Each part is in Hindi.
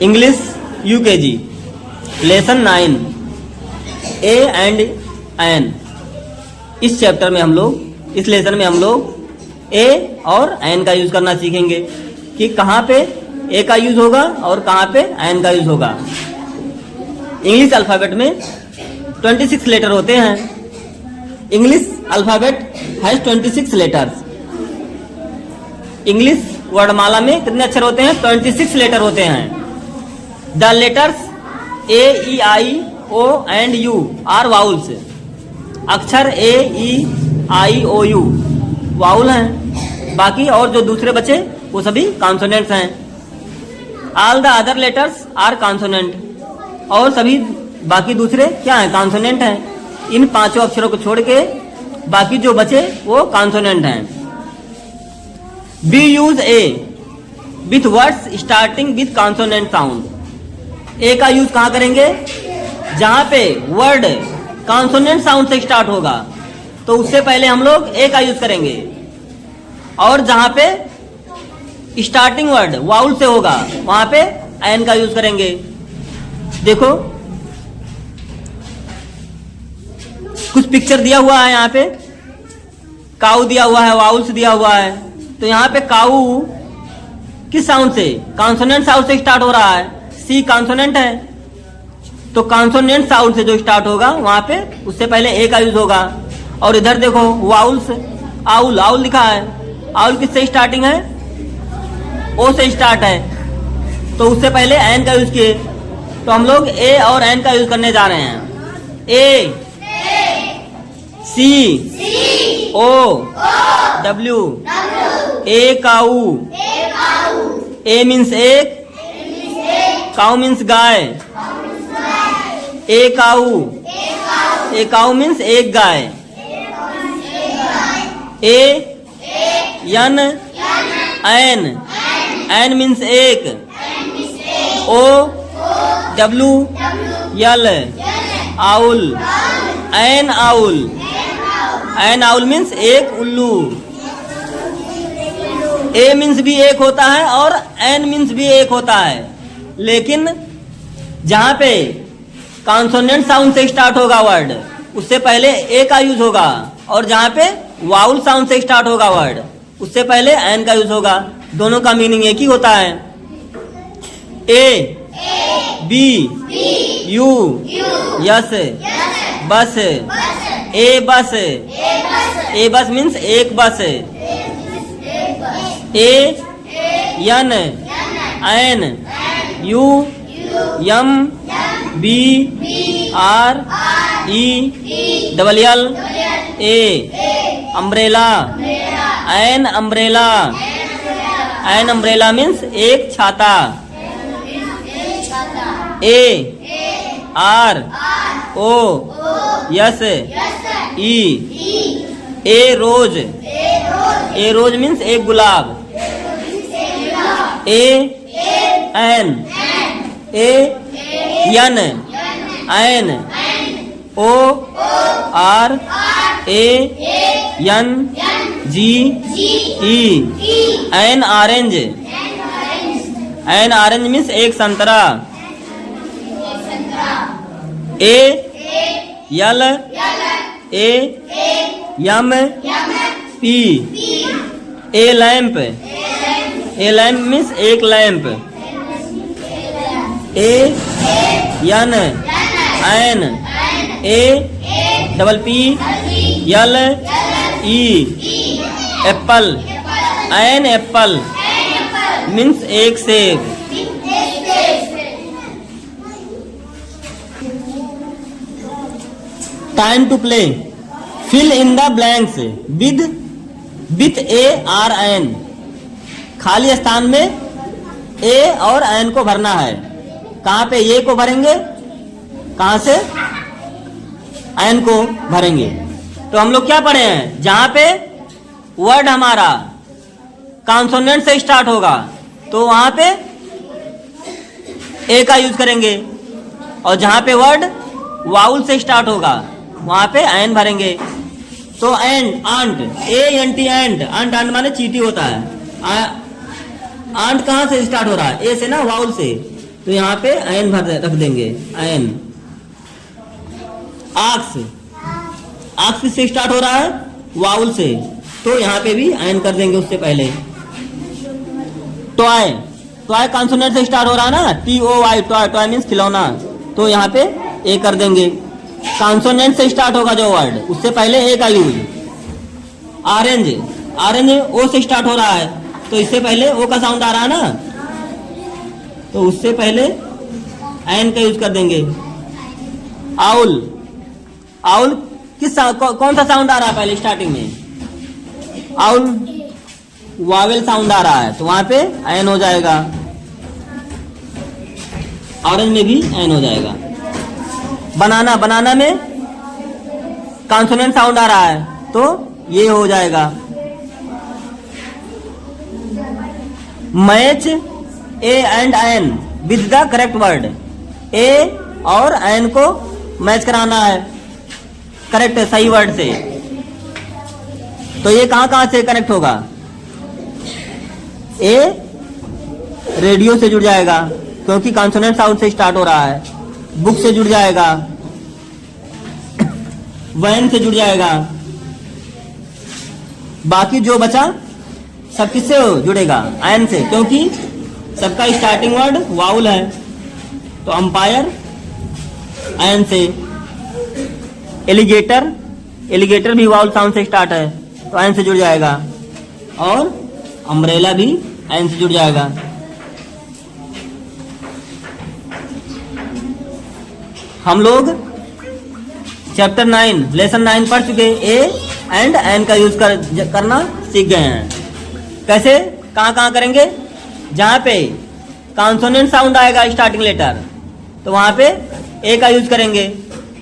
English UKG lesson 9 a and an. इस चैप्टर में हम लोग, इस लेसन में हम लोग ए और एन का यूज करना सीखेंगे कि कहाँ पे ए का यूज होगा और कहाँ पे एन का यूज होगा। इंग्लिश अल्फ़ाबेट में 26 लेटर होते हैं। English alphabet has 26 letters. English वर्णमाला में कितने अक्षर होते हैं? 26 लेटर होते हैं। The letters A E I O and U are vowels. अक्षर A E I O you vowel हैं, बाकी और जो दूसरे बचे वो सभी कॉन्सोनेंट्स हैं। All the other letters are consonant, और सभी बाकी दूसरे क्या हैं? कॉन्सोनेंट हैं। इन पांचों अक्षरों को छोड़ के बाकी जो बचे वो कॉन्सोनेंट हैं। Be use a with words starting with consonant sound. A का यूज कहाँ करेंगे? जहां पे वर्ड कॉन्सोनेंट साउंड से स्टार्ट होगा तो उससे पहले हम लोग ए का यूज करेंगे, और जहां पे स्टार्टिंग वर्ड वाउल से होगा वहां पे एन का यूज करेंगे। देखो कुछ पिक्चर दिया हुआ है, यहाँ पे काऊ दिया हुआ है, वाउल्स दिया हुआ है। तो यहाँ पे काऊ किस साउंड से? कॉन्सोनेंट साउंड से स्टार्ट हो रहा है। सी कॉन्सोनेंट है, तो कॉन्सोनेंट साउंड से जो स्टार्ट होगा वहां पे उससे पहले ए का यूज होगा। और इधर देखो वाउल्स, आउल, आउल लिखा है। आउल किससे स्टार्टिंग है? ओ से स्टार्ट है, तो उससे पहले एन का यूज किए। तो हम लोग ए और एन का यूज करने जा रहे हैं। ए सी ओ डब्ल्यू, ए काऊ, ए मीन्स एक, काऊ मीन्स गाय। ए काऊ मीन्स एक गाय। A N an, an means एक। O W L, owl. An owl, an owl means एक उल्लू। ए मीन्स भी एक होता है और एन मीन्स भी एक होता है, लेकिन जहां पे कॉन्सोनेंट साउंड से स्टार्ट होगा वर्ड उससे पहले ए का यूज होगा, और जहां पे वाउल साउंड से स्टार्ट होगा वर्ड उससे पहले एन का यूज होगा। दोनों का मीनिंग एक ही होता है। ए बी यू यस बस। ए बस, ए बस मीन्स एक bus. A N an U M B R E double L A umbrella. An umbrella, an umbrella means एक छाता। A R O S E a rose, a rose means एक गुलाब। A N, A N an O R A N G E an orange, an orange means एक संतरा। A L A M P a lamp, a lamp means एक lamp. A N an A double P L E apple, an apple means एक सेब। Time to play. Fill in the blanks with a or an. खाली स्थान में ए और एन को भरना है। कहाँ पे ए को भरेंगे, कहाँ से एन को भरेंगे? तो हम लोग क्या पढ़े हैं? जहां पे वर्ड हमारा कॉन्सोनेंट से स्टार्ट होगा तो वहां पे ए का यूज करेंगे, और जहां पे वर्ड वाउल से स्टार्ट होगा वहां पे एन भरेंगे। तो ant, ant, A N T ant, ant, ant माने चींटी होता है। आंट कहाँ से स्टार्ट हो रहा है? ए से ना, वाउल से। तो यहाँ पे एन भर रख देंगे, एन। आक्स, आक्स किससे स्टार्ट हो रहा है? वाउल से, तो यहाँ पे भी एन कर देंगे उससे पहले। टॉय, टॉय कॉन्सोनेंट से स्टार्ट हो रहा है ना, TOY, टॉय, टॉय मीन्स खिलौना, तो यहाँ पे ए कर देंगे। कॉन्सोनेंट से स्टार्ट होगा जो वर्ड, उससे पहले ए का यूज। ऑरेंज, ऑरेंज ओ से स्टार्ट हो रहा है, तो इससे पहले ओ का साउंड आ रहा है ना, तो उससे पहले एन का यूज कर देंगे। आउल, आउल किस कौन सा साउंड आ रहा है पहले स्टार्टिंग में? आउल वावेल साउंड आ रहा है, तो वहां पे एन हो जाएगा। ऑरेंज में भी एन हो जाएगा। बनाना, बनाना में कॉन्सोनेंट साउंड आ रहा है, तो ये हो जाएगा। Match a and an with the correct word, a और एन को मैच कराना है करेक्ट सही वर्ड से। तो ये कहां कहां से कनेक्ट होगा? ए रेडियो से जुड़ जाएगा क्योंकि कॉन्सोनेंट साउंड से स्टार्ट हो रहा है। बुक से जुड़ जाएगा, वैन से जुड़ जाएगा। बाकी जो बचा सब किससे जुड़ेगा? एन से, क्योंकि सबका स्टार्टिंग वर्ड वाउल है, तो अंपायर एन से। एलिगेटर, एलिगेटर भी वाउल साउंड से स्टार्ट है, तो एन से जुड़ जाएगा। और अम्ब्रेला भी एन से जुड़ जाएगा। हम लोग चैप्टर 9 लेसन 9 पढ़ चुके, ए एंड एन का यूज करना सीख गए हैं। कैसे, कहाँ कहाँ करेंगे? जहाँ पे कॉन्सोनेंट साउंड आएगा स्टार्टिंग लेटर, तो वहाँ पे ए का यूज करेंगे,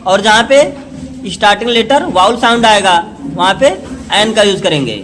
और जहाँ पे स्टार्टिंग लेटर वाउल साउंड आएगा वहाँ पे एन का यूज करेंगे।